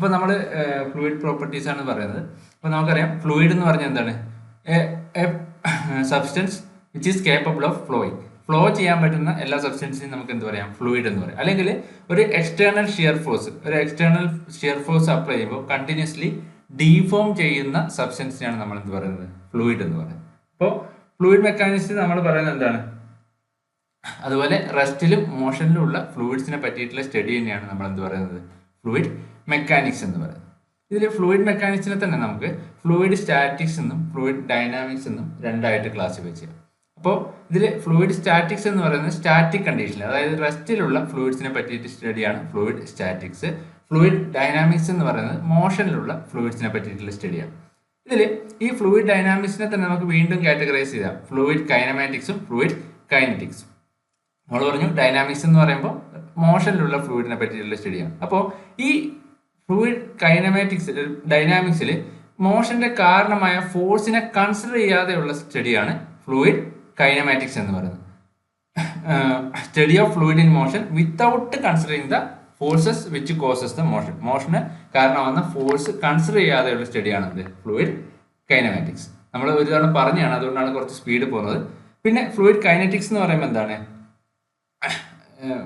അപ്പോൾ നമ്മൾ fluid properties ആണ് പറയുന്നത്. അപ്പോൾ നമുക്കറിയാം ഫ്ലൂയിഡ് എന്ന് പറഞ്ഞാൽ എന്താണ്? Substance which is capable of flowing. Flow ചെയ്യാൻ പറ്റുന്ന എല്ലാ സബ്സ്റ്റൻസിനും നമുക്ക് എന്ത് പറയാം? ഫ്ലൂയിഡ് എന്ന് പറയാം. അല്ലെങ്കിൽ ഒരു എക്സ്റ്റേണൽ ഷിയർ ഫോഴ്സ് അപ്ലൈ ചെയ്യുമ്പോൾ കണ്ടിന്യൂസ്ലി ഡീഫോം ചെയ്യുന്ന സബ്സ്റ്റൻസിനാണ് നമ്മൾ എന്ത് പറയുന്നത്? ഫ്ലൂയിഡ് എന്ന് പറയുന്നത്. അപ്പോൾ ഫ്ലൂയിഡ് മെക്കാനിക്സ് നമ്മൾ പറയുന്നത് എന്താണ്? അതുപോലെ റെസ്റ്റിലും മോഷനിലും ഉള്ള ഫ്ലൂയിഡ്സിനെ പറ്റിയിട്ടുള്ള സ്റ്റഡി തന്നെയാണ് നമ്മൾ എന്ത് പറയുന്നത്? ഫ്ലൂയിഡ് മെക്കാനിക്സ് എന്ന് പറയുന്നത്. ഇതിൽ ഫ്ലൂയിഡ് മെക്കാനിക്സിനെ തന്നെ നമുക്ക് ഫ്ലൂയിഡ് സ്റ്റാറ്റിക്സ് എന്നും ഫ്ലൂയിഡ് ഡൈനാമിക്സ് എന്നും രണ്ടായിട്ട് ക്ലാസിഫൈ ചെയ്യാം. അപ്പോൾ ഇതിൽ ഫ്ലൂയിഡ് സ്റ്റാറ്റിക്സ് എന്ന് പറയുന്നത് സ്റ്റാറ്റിക് കണ്ടീഷനിൽ, അതായത് റെസ്റ്റിലുള്ള ഫ്ലൂയിഡ്സിനെ പറ്റിയിട്ട് സ്റ്റഡിയാണ് ഫ്ലൂയിഡ് സ്റ്റാറ്റിക്സ്. ഫ്ലൂയിഡ് ഡൈനാമിക്സ് എന്ന് പറയുന്നത് മോഷനിലുള്ള ഫ്ലൂയിഡ്സിനെ പറ്റിയിട്ടുള്ള സ്റ്റഡിയാണ്. ഇതിൽ ഈ ഫ്ലൂയിഡ് ഡൈനാമിക്സിനെ തന്നെ നമുക്ക് വീണ്ടും കാറ്റഗറൈസ് ചെയ്യാം. ഫ്ലൂയിഡ് കൈനമാറ്റിക്സും ഫ്ലൂയിഡ് കൈനറ്റിക്സും. നമ്മൾ പറഞ്ഞു ഡൈനാമിക്സ് എന്ന് പറയുമ്പോൾ മോഷനിലുള്ള ഫ്ലൂയിഡിനെ പറ്റിയിട്ടുള്ള സ്റ്റഡിയാണ്. അപ്പോൾ ഈ ഫ്ലൂയിഡ് ഡൈനാമിക്സിൽ മോഷന്റെ കാരണമായ ഫോഴ്സിനെ കൺസിഡർ ചെയ്യാതെയുള്ള സ്റ്റഡിയാണ് ഫ്ലൂയിഡ് കൈനമാറ്റിക്സ് എന്ന് പറയുന്നത്. Study of fluid in motion without considering the forces which causes the motion. മോഷന് കാരണമാകുന്ന ഫോഴ്സ് കൺസിഡർ ചെയ്യാതെയുള്ള സ്റ്റഡിയാണ് ഇത് ഫ്ലൂയിഡ് കൈനമാറ്റിക്സ്. നമ്മൾ ഒരു തവണ പറഞ്ഞാണ്, അതുകൊണ്ടാണ് കുറച്ച് സ്പീഡ് പോകുന്നത്. പിന്നെ ഫ്ലൂയിഡ് കൈനറ്റിക്സ് എന്ന് പറയുമ്പോൾ എന്താണ്?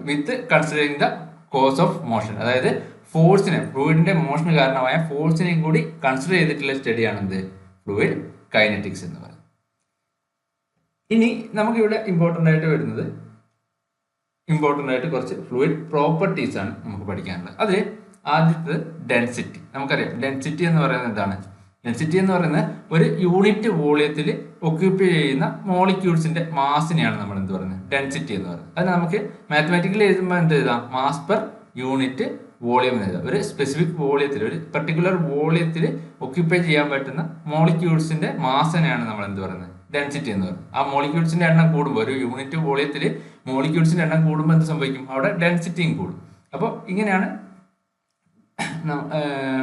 With considering the cause of motion, അതായത് ഫോഴ്സിനെ, ഫ്ലൂയിഡിന്റെ മോഷന് കാരണമായ ഫോഴ്സിനെയും കൂടി കൺസിഡർ ചെയ്തിട്ടുള്ള സ്റ്റഡിയാണ് എന്ത്? ഫ്ലൂയിഡ് കൈനറ്റിക്സ് എന്ന് പറയുന്നത്. ഇനി നമുക്കിവിടെ ഇമ്പോർട്ടൻ്റ് ആയിട്ട് കുറച്ച് ഫ്ലൂയിഡ് പ്രോപ്പർട്ടീസ് ആണ് നമുക്ക് പഠിക്കാനുള്ളത്. അതിൽ ആദ്യത്തെ ഡെൻസിറ്റി. നമുക്കറിയാം ഡെൻസിറ്റി എന്ന് പറയുന്നത് എന്താണ്? ഡെൻസിറ്റി എന്ന് പറയുന്നത് ഒരു യൂണിറ്റ് വോളിയത്തിൽ ഒക്യുപ്പൈ ചെയ്യുന്ന മോളിക്യൂൾസിന്റെ മാസിനെയാണ് നമ്മൾ എന്ത് പറയുന്നത്? ഡെൻസിറ്റി എന്ന് പറയുന്നത്. അത് നമുക്ക് മാത്തമാറ്റിക്കലി എഴുതുമ്പോൾ എന്ത് എഴുതാം? മാസ് പെർ യൂണിറ്റ് വോളിയം എന്ന് എഴുതാം. ഒരു സ്പെസിഫിക് വോളിയത്തിൽ, ഒരു പെർട്ടിക്കുലർ വോളിയത്തിൽ ഒക്യുപ്പൈ ചെയ്യാൻ പറ്റുന്ന മോളിക്യൂൾസിന്റെ മാസിനെയാണ് നമ്മൾ എന്ത് പറയുന്നത്? ഡെൻസിറ്റി എന്ന് പറയുന്നത്. ആ മോളിക്യൂൾസിന്റെ എണ്ണം കൂടുമ്പോൾ, ഒരു യൂണിറ്റ് വോളിയത്തിൽ മോളിക്യൂൾസിന്റെ എണ്ണം കൂടുമ്പോൾ എന്ത് സംഭവിക്കും? അവിടെ ഡെൻസിറ്റിയും കൂടും. അപ്പോൾ ഇങ്ങനെയാണ്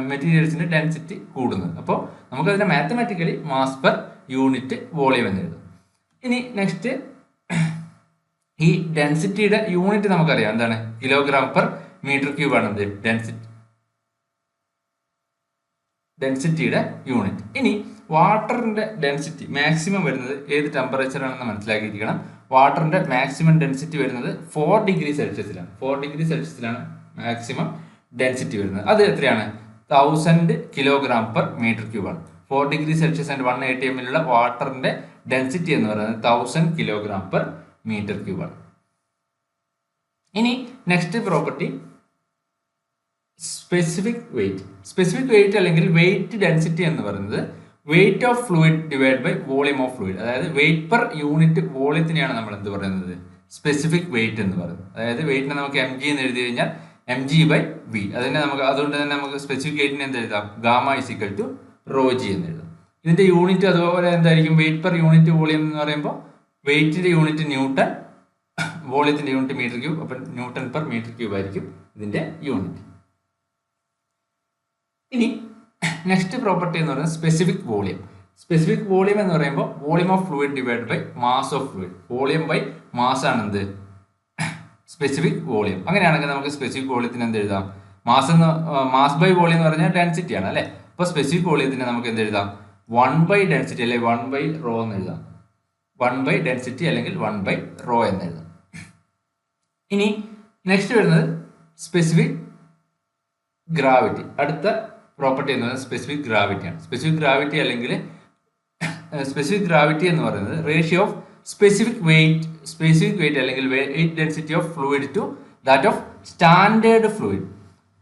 മെറ്റീരിയൽസിന്റെ ഡെൻസിറ്റി കൂടുന്നത്. അപ്പോൾ നമുക്കതിനെ mathematically mass per unit volume എന്ന് എഴുതും. ഇനി നെക്സ്റ്റ്, ഈ ഡെൻസിറ്റിയുടെ യൂണിറ്റ് നമുക്കറിയാം എന്താണ്? കിലോഗ്രാം പെർ മീറ്റർ ക്യൂബ് ആണ് എന്ത്? ഡെൻസിറ്റിയുടെ യൂണിറ്റ്. ഇനി വാട്ടറിന്റെ ഡെൻസിറ്റി മാക്സിമം വരുന്നത് ഏത് ടെമ്പറേച്ചർ ആണെന്ന് മനസ്സിലാക്കിയിരിക്കണം. വാട്ടറിന്റെ മാക്സിമം ഡെൻസിറ്റി വരുന്നത് 4 ഡിഗ്രി സെൽഷ്യസിലാണ്. 4 ഡിഗ്രി സെൽഷ്യസിലാണ് മാക്സിമം ഡെൻസിറ്റി വരുന്നത്. അത് എത്രയാണ്? 1000 കിലോഗ്രാം പെർ മീറ്റർ ക്യൂബ് ആണ്. 4 ഡിഗ്രി സെൽഷ്യസ് ആൻഡ് 1 atm വാട്ടറിന്റെ ഡെൻസിറ്റി എന്ന് പറയുന്നത് 1000 കിലോഗ്രാം പെർ മീറ്റർ ക്യൂബ് ആണ്. ഇനി next property specific weight. Specific weight അല്ലെങ്കിൽ വെയിറ്റ് ഡെൻസിറ്റി എന്ന് പറയുന്നത് weight of fluid divide by volume of fluid, അതായത് വെയിറ്റ് പെർ യൂണിറ്റ് വോളിയത്തിനെയാണ് നമ്മൾ എന്ത് പറയുന്നത്? സ്പെസിഫിക് വെയിറ്റ് എന്ന് പറയുന്നത്. അതായത് വെയിറ്റിനെ നമുക്ക് mg എന്ന് എഴുതി കഴിഞ്ഞാൽ mg/v. അതുകൊണ്ട് തന്നെ നമുക്ക് സ്പെസിഫിക് വെയിറ്റിനെ എന്ത് എഴുതാം? ഗാമ = ρg എന്ന് എഴുതാം. ഇതിന്റെ യൂണിറ്റ് അതുപോലെ എന്തായിരിക്കും? വെയിറ്റ് പെർ യൂണിറ്റ് വോളിയം എന്ന് പറയുമ്പോൾ വെയിറ്റിന്റെ യൂണിറ്റ് ന്യൂട്ടൺ, വോളിയത്തിന്റെ യൂണിറ്റ് മീറ്റർ ക്യൂബ്. അപ്പം ന്യൂട്ടൺ പെർ മീറ്റർ ക്യൂബ് ആയിരിക്കും ഇതിന്റെ യൂണിറ്റ്. ഇനി നെക്സ്റ്റ് പ്രോപ്പർട്ടി എന്ന് പറയുന്നത് സ്പെസിഫിക് വോളിയം. സ്പെസിഫിക് വോളിയം എന്ന് പറയുമ്പോൾ volume of fluid divide by mass of fluid. Volume by mass ആണ് എന്ത്? Specific volume. അങ്ങനെയാണെങ്കിൽ നമുക്ക് സ്പെസിഫിക് വോളിയത്തിന് എന്ത് എഴുതാം? മാസ് ബൈ വോളിയം എന്ന് പറഞ്ഞാൽ ഡെൻസിറ്റി ആണ് അല്ലെ. അപ്പോൾ സ്പെസിഫിക് വോളിയത്തിന് നമുക്ക് എന്ത് എഴുതാം? 1/ഡെൻസിറ്റി അല്ലെങ്കിൽ 1/ρ എന്ന് എഴുതാം. 1/ഡെൻസിറ്റി അല്ലെങ്കിൽ 1/ρ എന്ന് എഴുതാം. ഇനി നെക്സ്റ്റ് വരുന്നത് സ്പെസിഫിക് ഗ്രാവിറ്റി. അടുത്ത പ്രോപ്പർട്ടി എന്ന് പറയുന്നത് സ്പെസിഫിക് ഗ്രാവിറ്റിയാണ്. സ്പെസിഫിക് ഗ്രാവിറ്റി എന്ന് പറയുന്നത് റേഷ്യോ ഓഫ് സ്പെസിഫിക് വെയിറ്റ് അല്ലെങ്കിൽ weight density of fluid to that of standard fluid.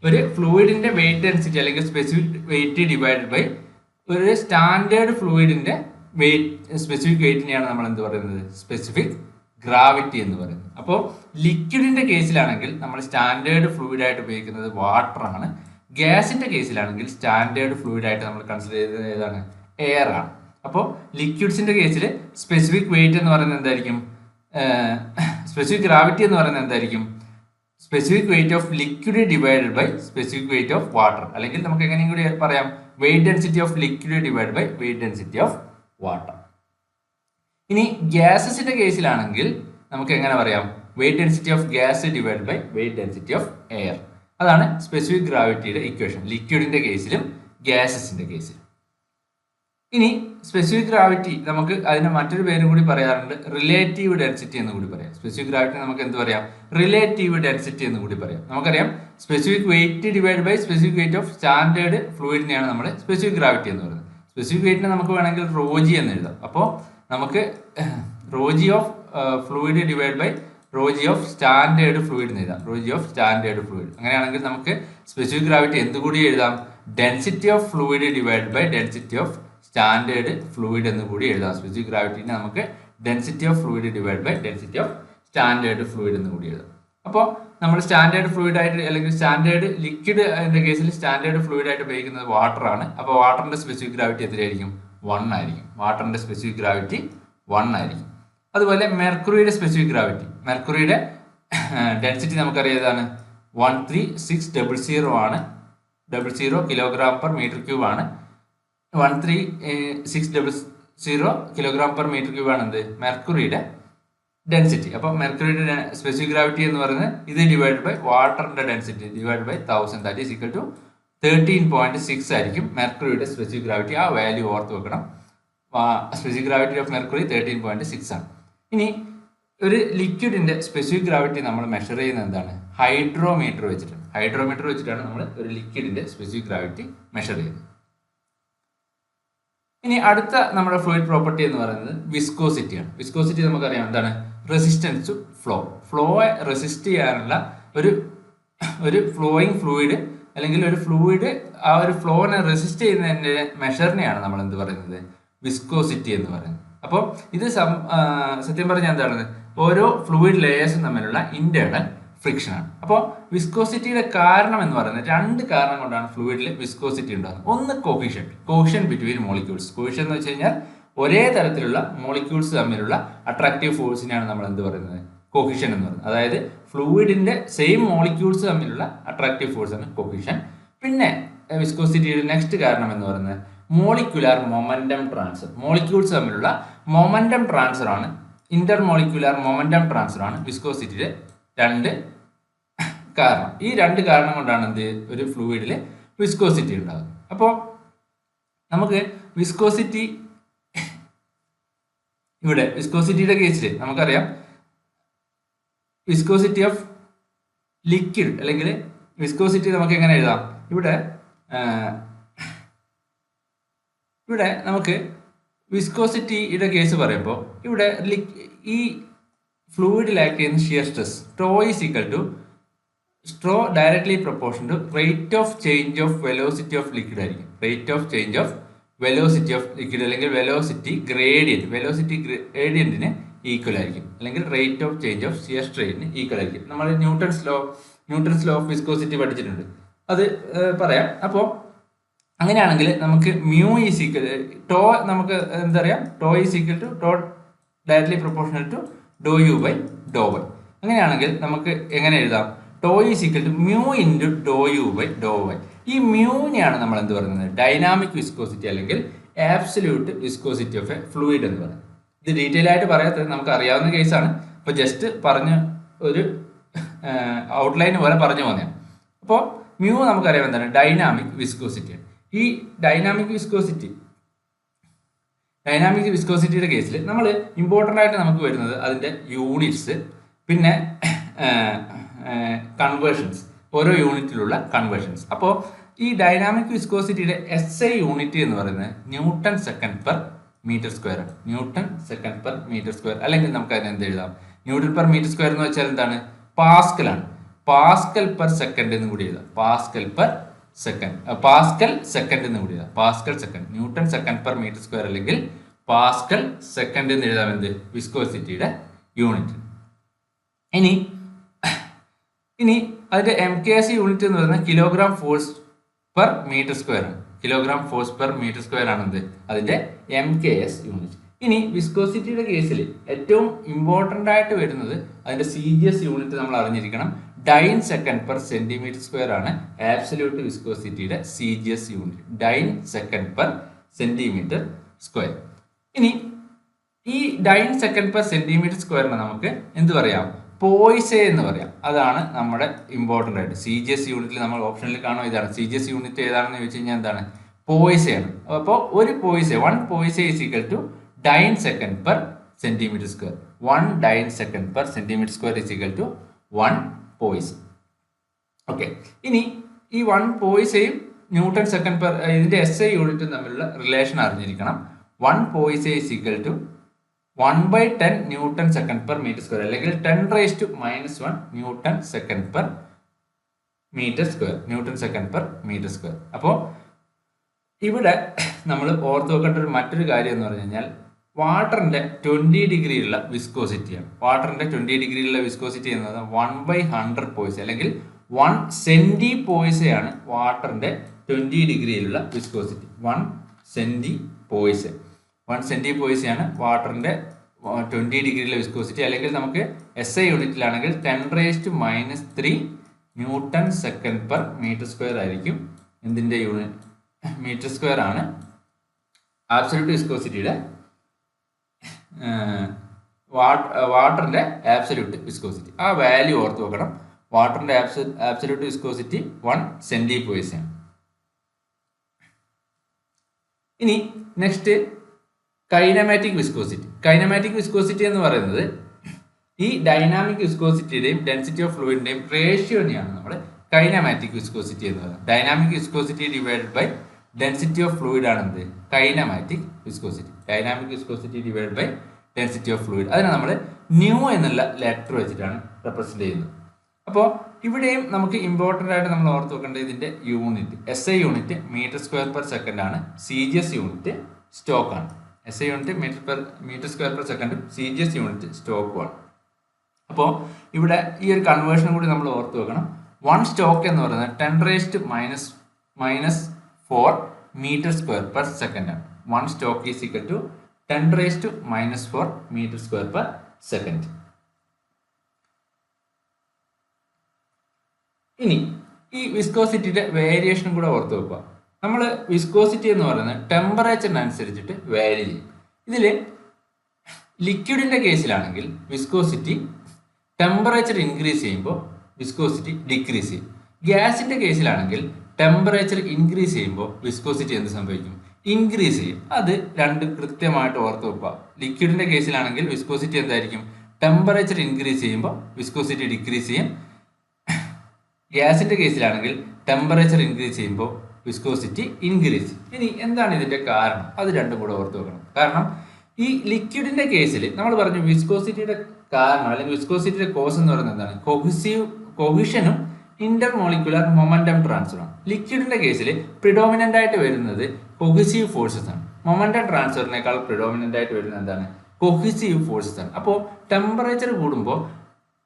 ഒരു ഫ്ലൂയിഡിന്റെ വെയിറ്റ് ഡെൻസിറ്റി അല്ലെങ്കിൽ സ്പെസിഫിക് വെയിറ്റ് ഡിവൈഡ് ബൈ ഒരു സ്റ്റാൻഡേർഡ് ഫ്ലൂയിഡിന്റെ സ്പെസിഫിക് വെയിറ്റിനെയാണ് നമ്മൾ എന്ത് പറയുന്നത്? സ്പെസിഫിക് ഗ്രാവിറ്റി എന്ന് പറയുന്നത്. അപ്പോൾ ലിക്വിഡിന്റെ കേസിലാണെങ്കിൽ നമ്മൾ സ്റ്റാൻഡേർഡ് ഫ്ലൂയിഡ് ആയിട്ട് ഉപയോഗിക്കുന്നത് വാട്ടർ ആണ്. ഗ്യാസിന്റെ കേസിലാണെങ്കിൽ സ്റ്റാൻഡേർഡ് ഫ്ലൂയിഡ് ആയിട്ട് നമ്മൾ കൺസിഡർ ചെയ്തത് ഏതാണ്? എയർ ആണ്. അപ്പോൾ ലിക്വിഡ്സിന്റെ കേസിൽ സ്പെസിഫിക് വെയിറ്റ് എന്ന് പറയുന്നത് എന്തായിരിക്കും? സ്പെസിഫിക് ഗ്രാവിറ്റി എന്ന് പറയുന്നത് എന്തായിരിക്കും? Specific weight of liquid divided by specific weight of water, അല്ലെങ്കിൽ നമുക്ക് എങ്ങനെയും കൂടി പറയാം weight density of liquid divide by weight density of water. ഇനി ഗ്യാസസിന്റെ കേസിലാണെങ്കിൽ നമുക്ക് എങ്ങനെ പറയാം? Weight density of gas divide by weight density of air. അതാണ് സ്പെസിഫിക് ഗ്രാവിറ്റിയുടെ ഇക്വേഷൻ, ലിക്വിഡിന്റെ കേസിലും ഗ്യാസസിന്റെ കേസിലും. ഇനി സ്പെസിഫിക് ഗ്രാവിറ്റി നമുക്ക് അതിന് മറ്റൊരു പേരും കൂടി പറയാറുണ്ട്, റിലേറ്റീവ് ഡെൻസിറ്റി എന്ന് കൂടി പറയാം. സ്പെസിഫിക് ഗ്രാവിറ്റി നമുക്ക് എന്ത് പറയാം? റിലേറ്റീവ് ഡെൻസിറ്റി എന്ന് കൂടി പറയാം. നമുക്കറിയാം specific weight divide by specific weight of standard ഫ്ലൂയിഡിനെയാണ് നമ്മൾ സ്പെസിഫിക് ഗ്രാവിറ്റി എന്ന് പറയുന്നത്. സ്പെസിഫിക് വെയിറ്റിനെ നമുക്ക് വേണമെങ്കിൽ റോജി എന്ന് എഴുതാം. അപ്പോൾ നമുക്ക് rho g of fluid divide by rho g of standard fluid എന്ന് എഴുതാം. Rho g of standard fluid. അങ്ങനെയാണെങ്കിൽ നമുക്ക് സ്പെസിഫിക് ഗ്രാവിറ്റി എന്തുകൂടി എഴുതാം? Density of fluid divide by density of standard fluid എന്ന് കൂടി എഴുതാം. സ്പെസിഫിക് ഗ്രാവിറ്റിനെ നമുക്ക് density of fluid divide by density of standard fluid എന്ന് കൂടി എഴുതാം. അപ്പോൾ നമ്മൾ സ്റ്റാൻഡേർഡ് ഫ്ലൂയിഡ് ആയിട്ട് അല്ലെങ്കിൽ സ്റ്റാൻഡേർഡ് ലിക്വിഡ് എന്റെ കേസിൽ സ്റ്റാൻഡേർഡ് ഫ്ലൂയിഡ് ആയിട്ട് ഉപയോഗിക്കുന്നത് വാട്ടർ ആണ്. അപ്പോൾ വാട്ടറിന്റെ സ്പെസിഫിക് ഗ്രാവിറ്റി എത്രയായിരിക്കും? 1 ആയിരിക്കും. വാട്ടറിന്റെ സ്പെസിഫിക് ഗ്രാവിറ്റി 1 ആയിരിക്കും. അതുപോലെ മെർക്കുറിയുടെ സ്പെസിഫിക് ഗ്രാവിറ്റി, മെർക്കുറിയുടെ ഡെൻസിറ്റി നമുക്കറിയാം ഏതാണ്? 13600 ആണ്. 00 കിലോഗ്രാം പെർ മീറ്റർ ക്യൂബ് ആണ്. 13600 കിലോഗ്രാം പെർ മീറ്റർ ക്യൂബ് ആണ് എന്ത്? മെർക്കുറിയുടെ ഡെൻസിറ്റി. അപ്പോൾ മെർക്കുറിയുടെ സ്പെസിഫിക് ഗ്രാവിറ്റി എന്ന് പറയുന്നത് ഇത് ഡിവൈഡ് ബൈ വാട്ടറിന്റെ density divide by 1000, that is equal to 13.6 ആയിരിക്കും മെർക്കുറിയുടെ സ്പെസിഫിക് ഗ്രാവിറ്റി. ആ വാല്യൂ ഓർത്ത് വെക്കണം. സ്പെസിഫിക് ഗ്രാവിറ്റി ഓഫ് മെർക്കുറി 13.6 ആണ്. ഇനി ഒരു ലിക്വിഡിന്റെ സ്പെസിഫിക് ഗ്രാവിറ്റി നമ്മൾ മെഷർ ചെയ്യുന്നത് എന്താണ്? ഹൈഡ്രോമീറ്റർ വെച്ചിട്ടാണ്. ഹൈഡ്രോമീറ്റർ വെച്ചിട്ടാണ് നമ്മൾ ഒരു ലിക്വിഡിന്റെ സ്പെസിഫിക് ഗ്രാവിറ്റി മെഷർ ചെയ്യുന്നത്. ഇനി അടുത്ത നമ്മുടെ ഫ്ലൂയിഡ് പ്രോപ്പർട്ടി എന്ന് പറയുന്നത് വിസ്കോസിറ്റിയാണ്. വിസ്കോസിറ്റി നമുക്കറിയാം എന്താണ്? Resistance to flow. ഫ്ലോയെ റെസിസ്റ്റ് ചെയ്യാനുള്ള ഒരു ഫ്ലോയിങ് ഫ്ലൂയിഡ് അല്ലെങ്കിൽ ഒരു ഫ്ലൂയിഡ് ആ ഒരു ഫ്ലോനെ റെസിസ്റ്റ് ചെയ്യുന്നതിന്റെ മെഷറിനെയാണ് നമ്മൾ എന്ത് പറയുന്നത്? വിസ്കോസിറ്റി എന്ന് പറയുന്നത്. അപ്പോൾ ഇത് സത്യം പറഞ്ഞാൽ എന്താണ്? ഓരോ ഫ്ലൂയിഡ് ലെയേഴ്സും തമ്മിലുള്ള ഇന്റേണൽ ഫ്രിക്ഷൻ ആണ്. അപ്പോൾ വിസ്കോസിറ്റിയുടെ കാരണം എന്ന് പറയുന്നത് 2 കാരണം കൊണ്ടാണ് ഫ്ലൂയിഡിൽ വിസ്കോസിറ്റി ഉണ്ടാകുന്നത്. ഒന്ന് കോഹിഷൻ ബിറ്റ്വീൻ മോളിക്യൂൾസ്. കോഹിഷൻ എന്ന് വെച്ച് കഴിഞ്ഞാൽ ഒരേ തരത്തിലുള്ള മോളിക്യൂൾസ് തമ്മിലുള്ള അട്രാക്റ്റീവ് ഫോഴ്സിനെയാണ് നമ്മൾ എന്ത് പറയുന്നത്? കോഹിഷൻ എന്ന് പറയുന്നത്. അതായത് ഫ്ലൂയിഡിന്റെ സെയിം മോളിക്യൂൾസ് തമ്മിലുള്ള അട്രാക്റ്റീവ് ഫോഴ്സ് ആണ് കോഹിഷൻ. പിന്നെ വിസ്കോസിറ്റിയുടെ നെക്സ്റ്റ് കാരണം എന്ന് പറയുന്നത് മോളിക്യുലാർ മൊമെന്റം ട്രാൻസ്ഫർ. മോളിക്യൂൾസ് തമ്മിലുള്ള മൊമെന്റം ട്രാൻസ്ഫർ ആണ്, ഇന്റർമോളിക്യുലാർ മൊമെന്റം ട്രാൻസ്ഫർ ആണ് വിസ്കോസിറ്റിയുടെ 2 കാരണം. ഈ 2 കാരണം കൊണ്ടാണ് എന്ത് ഒരു ഫ്ലൂയിഡിൽ വിസ്കോസിറ്റി ഉണ്ടാകുന്നത്. അപ്പോൾ നമുക്ക് വിസ്കോസിറ്റി ഇവിടെ വിസ്കോസിറ്റിയുടെ കേസിൽ നമുക്കറിയാം വിസ്കോസിറ്റി ഓഫ് ലിക്വിഡ് അല്ലെങ്കിൽ വിസ്കോസിറ്റി നമുക്ക് എങ്ങനെ എഴുതാം? ഇവിടെ നമുക്ക് വിസ്കോസിറ്റിയുടെ കേസ് പറയുമ്പോൾ ഇവിടെ ഈ ഫ്ലൂയിഡിൽ ആക്ട് ചെയ്യുന്ന shear stress tau is equal to സ്ട്രോ directly proportion to rate of change of velocity of liquid ആയിരിക്കും. Rate of change of velocity of liquid അല്ലെങ്കിൽ വെലോസിറ്റി ഗ്രേഡിയന്റിന് ഈക്വൽ ആയിരിക്കും, അല്ലെങ്കിൽ rate of change of shear സ്ട്രെയിനിന് equal ആയിരിക്കും. നമ്മൾ Newton's law of viscosity പഠിച്ചിട്ടുണ്ട്, അത് പറയാം. അപ്പോൾ അങ്ങനെയാണെങ്കിൽ നമുക്ക് മ്യൂ ഈസ് ഈക്വൽ ടോ നമുക്ക് എന്താ പറയാ? Tau is equal to tau directly proportional to d u by d y. അങ്ങനെയാണെങ്കിൽ നമുക്ക് എങ്ങനെ എഴുതാം? Tau is equal to mu into d u by d y. ഈ മ്യൂനെയാണ് നമ്മൾ എന്ത് പറയുന്നത്? ഡൈനാമിക് വിസ്കോസിറ്റി അല്ലെങ്കിൽ absolute viscosity of a fluid എന്ന് പറയുന്നത്. ഇത് ഡീറ്റെയിൽ ആയിട്ട് പറയാത്തത് നമുക്ക് അറിയാവുന്ന കേസാണ്. അപ്പോൾ ജസ്റ്റ് പറഞ്ഞ് ഒരു ഔട്ട്ലൈൻ പോലെ പറഞ്ഞു പോകുന്നതാണ്. അപ്പോൾ മ്യൂ നമുക്കറിയാം എന്താണ്? ഡൈനാമിക് വിസ്കോസിറ്റിയാണ്. ഈ ഡൈനാമിക് വിസ്കോസിറ്റിയുടെ കേസിൽ നമ്മൾ ഇമ്പോർട്ടൻ്റ് ആയിട്ട് നമുക്ക് വരുന്നത് അതിൻ്റെ യൂണിറ്റ്സ്, പിന്നെ കൺവേർഷൻസ്, ഓരോ യൂണിറ്റിലുള്ള കൺവേർഷൻസ്. അപ്പോൾ ഈ ഡൈനാമിക് വിസ്കോസിറ്റിയുടെ SI യൂണിറ്റ് എന്ന് പറയുന്നത് newton second per metre square ആണ്. Newton second per metre square, അല്ലെങ്കിൽ നമുക്ക് അതിന് എന്ത് എഴുതാം? ന്യൂട്ടൺ പെർ മീറ്റർ സ്ക്വയർ എന്ന് വെച്ചാൽ എന്താണ്? പാസ്കൽ ആണ്. പാസ്കൽ പെർ സെക്കൻഡ് എന്ന് കൂടി എഴുതാം. പാസ്കൽ സെക്കൻഡ് എന്ന് കൂടി എഴുതാം. Pascal second, newton second per metre square അല്ലെങ്കിൽ പാസ്കൽ സെക്കൻഡ് എന്ന് എഴുതാം. എന്ത്? വിസ്കോസിറ്റിയുടെ യൂണിറ്റ്. ഇനി അതിന്റെ MKS യൂണിറ്റ് എന്ന് പറയുന്നത് kilogram force per metre square ആണ്. Kilogram force per metre square ആണ് എന്ത്? അതിന്റെ MKS യൂണിറ്റ്. ഇനി വിസ്കോസിറ്റിയുടെ കേസിൽ ഏറ്റവും ഇമ്പോർട്ടൻ്റ് ആയിട്ട് വരുന്നത് അതിന്റെ CGS യൂണിറ്റ് നമ്മൾ അറിഞ്ഞിരിക്കണം. Dyne second per centimetre square ആണ് ആബ്സല്യൂട്ട് വിസ്കോസിറ്റിയുടെ CGS unit. Dyne second per centimetre square. ഇനി ഈ ഡൈൻ സെക്കൻഡ് പെർ സെന്റിമീറ്റർ സ്ക്വയറിനെ നമുക്ക് എന്ത് പറയാം? പോയിസെ എന്ന് പറയാം. അതാണ് നമ്മുടെ ഇമ്പോർട്ടൻ്റ് ആയിട്ട് CGS യൂണിറ്റിൽ നമ്മൾ ഓപ്ഷനിൽ കാണുമോ, ഇതാണ് CGS യൂണിറ്റ് ഏതാണെന്ന് ചോദിച്ചു കഴിഞ്ഞാൽ എന്താണ്, പോയിസയാണ്. അപ്പോൾ ഒരു poise 1 poise is equal to dyne second per centimetre square. 1 dyne second per centimetre square is equal to 1 poise. Okay, ഇനി ഈ 1 പോയിസയും ന്യൂട്ടൺ സെക്കൻഡ് പെർ ഇതിന്റെ SI യൂണിറ്റും തമ്മിലുള്ള റിലേഷൻ അറിഞ്ഞിരിക്കണം. 1 poise is equal to 1/10 newton second per metre square, അല്ലെങ്കിൽ 10⁻⁻1 newton second per metre square, newton second per metre square. അപ്പോൾ ഇവിടെ നമ്മൾ ഓർത്ത് വെക്കേണ്ട ഒരു മറ്റൊരു കാര്യം എന്ന് പറഞ്ഞു കഴിഞ്ഞാൽ വാട്ടറിന്റെ 20 ഡിഗ്രിയുള്ള വിസ്കോസിറ്റിയാണ്. വാട്ടറിന്റെ 20 ഡിഗ്രിയുള്ള വിസ്കോസിറ്റി എന്നത് 1/100 പോയിസെ, അല്ലെങ്കിൽ 1 സെന്റി പോയിസയാണ് വാട്ടറിന്റെ 20 ഡിഗ്രിയിലുള്ള വിസ്കോസിറ്റി. 1 സെന്റി പോയിസെ, 1 സെന്റി പോയിസയാണ് വാട്ടറിന്റെ 20 ഡിഗ്രിയിലുള്ള വിസ്കോസിറ്റി. അല്ലെങ്കിൽ നമുക്ക് SI യൂണിറ്റിലാണെങ്കിൽ 10⁻³ newton second per metre square ആയിരിക്കും. എന്തിന്റെ യൂണിറ്റ്? മീറ്റർ സ്ക്വയർ ആണ് ആബ്സല്യൂട്ട് വിസ്കോസിറ്റിയുടെ വാട്ടറിന്റെ ആബ്സല്യൂട്ട് വിസ്കോസിറ്റി. ആ വാല്യൂ ഓർത്ത് വെക്കണം. വാട്ടറിന്റെ ആബ്സല്യൂട്ട് വിസ്കോസിറ്റി 1 സെന്റി പോയിസയാണ്. ഇനി next kinematic viscosity. Kinematic viscosity എന്ന് പറയുന്നത് ഈ ഡൈനാമിക് വിസ്കോസിറ്റിയുടെയും ഡെൻസിറ്റി ഓഫ് ഫ്ലൂയിഡിന്റെയും റേഷ്യോനെയാണ് നമ്മൾ കൈനമാറ്റിക് വിസ്കോസിറ്റി എന്ന് പറയുന്നത്. Dynamic viscosity divided by density of fluid ആണ് എന്ത്? Kinematic viscosity. Dynamic viscosity divide by density of fluid, അതിനെ നമ്മൾ ന്യൂ എന്നുള്ള ലെറ്റർ വെച്ചിട്ടാണ് റെപ്രസെന്റ് ചെയ്യുന്നത്. അപ്പോൾ ഇവിടെയും നമുക്ക് ഇമ്പോർട്ടൻ്റ് ആയിട്ട് നമ്മൾ ഓർത്ത് വെക്കേണ്ടത് ഇതിന്റെ unit. SI unit metre square per second ആണ്. CGS യൂണിറ്റ് സ്റ്റോക്ക് ആണ്. SI unit metre square per സെക്കൻഡും CGS യൂണിറ്റ് സ്റ്റോക്കും ആണ്. അപ്പോൾ ഇവിടെ ഈ ഒരു കൺവേർഷൻ കൂടി നമ്മൾ ഓർത്ത് വെക്കണം. 1 സ്റ്റോക്ക് എന്ന് പറയുന്നത് 10⁻⁻4 മീറ്റർ സ്ക്വയർ പെർ സെക്കൻഡ് ആണ്. 1 stoke is equal to 10⁻⁻4 metre square per second. ഇനി ഈ വിസ്കോസിറ്റിയുടെ വേരിയേഷനും കൂടെ ഓർത്ത് വെക്കുക. നമ്മൾ വിസ്കോസിറ്റി എന്ന് പറയുന്നത് ടെമ്പറേച്ചറിനനുസരിച്ചിട്ട് വേരി ചെയ്യും. ഇതിൽ ലിക്വിഡിന്റെ കേസിലാണെങ്കിൽ വിസ്കോസിറ്റി ടെമ്പറേച്ചർ ഇൻക്രീസ് ചെയ്യുമ്പോൾ വിസ്കോസിറ്റി ഡിക്രീസ് ചെയ്യും. ഗ്യാസിന്റെ കേസിലാണെങ്കിൽ ടെമ്പറേച്ചർ ഇൻക്രീസ് ചെയ്യുമ്പോൾ വിസ്കോസിറ്റി എന്ത് സംഭവിക്കും? ഇൻക്രീസ് ചെയ്യും. അത് രണ്ട് കൃത്യമായിട്ട് ഓർത്ത് വെക്കുക. ലിക്വിഡിന്റെ കേസിലാണെങ്കിൽ വിസ്കോസിറ്റി എന്തായിരിക്കും? ടെമ്പറേച്ചർ ഇൻക്രീസ് ചെയ്യുമ്പോൾ വിസ്കോസിറ്റി ഡിക്രീസ് ചെയ്യും. ഗ്യാസിന്റെ കേസിലാണെങ്കിൽ ടെമ്പറേച്ചർ ഇൻക്രീസ് ചെയ്യുമ്പോൾ വിസ്കോസിറ്റി ഇൻക്രീസ് ചെയ്യും. ഇനി എന്താണ് ഇതിന്റെ കാരണം? അത് രണ്ടും കൂടെ ഓർത്ത് വെക്കണം. കാരണം ഈ ലിക്വിഡിന്റെ കേസിൽ നമ്മൾ പറഞ്ഞു വിസ്കോസിറ്റിയുടെ കാരണം അല്ലെങ്കിൽ വിസ്കോസിറ്റിയുടെ കോസ് എന്ന് പറയുന്നത് എന്താണ്? കൊഹിഷനും ഇന്റർമോളിക്കുലർ മൊമെന്റം ട്രാൻസ്ഫറാണ്. ലിക്വിഡിന്റെ കേസിൽ പ്രിഡോമിനന്റ് ആയിട്ട് വരുന്നത് കൊഹിസീവ് ഫോഴ്സസ് ആണ്. മൊമെന്റം ട്രാൻസ്ഫറിനേക്കാൾ പ്രിഡോമിനന്റ് ആയിട്ട് വരുന്നത് എന്താണ്? കൊഹിസീവ് ഫോഴ്സസ് ആണ്. അപ്പോൾ ടെമ്പറേച്ചർ കൂടുമ്പോൾ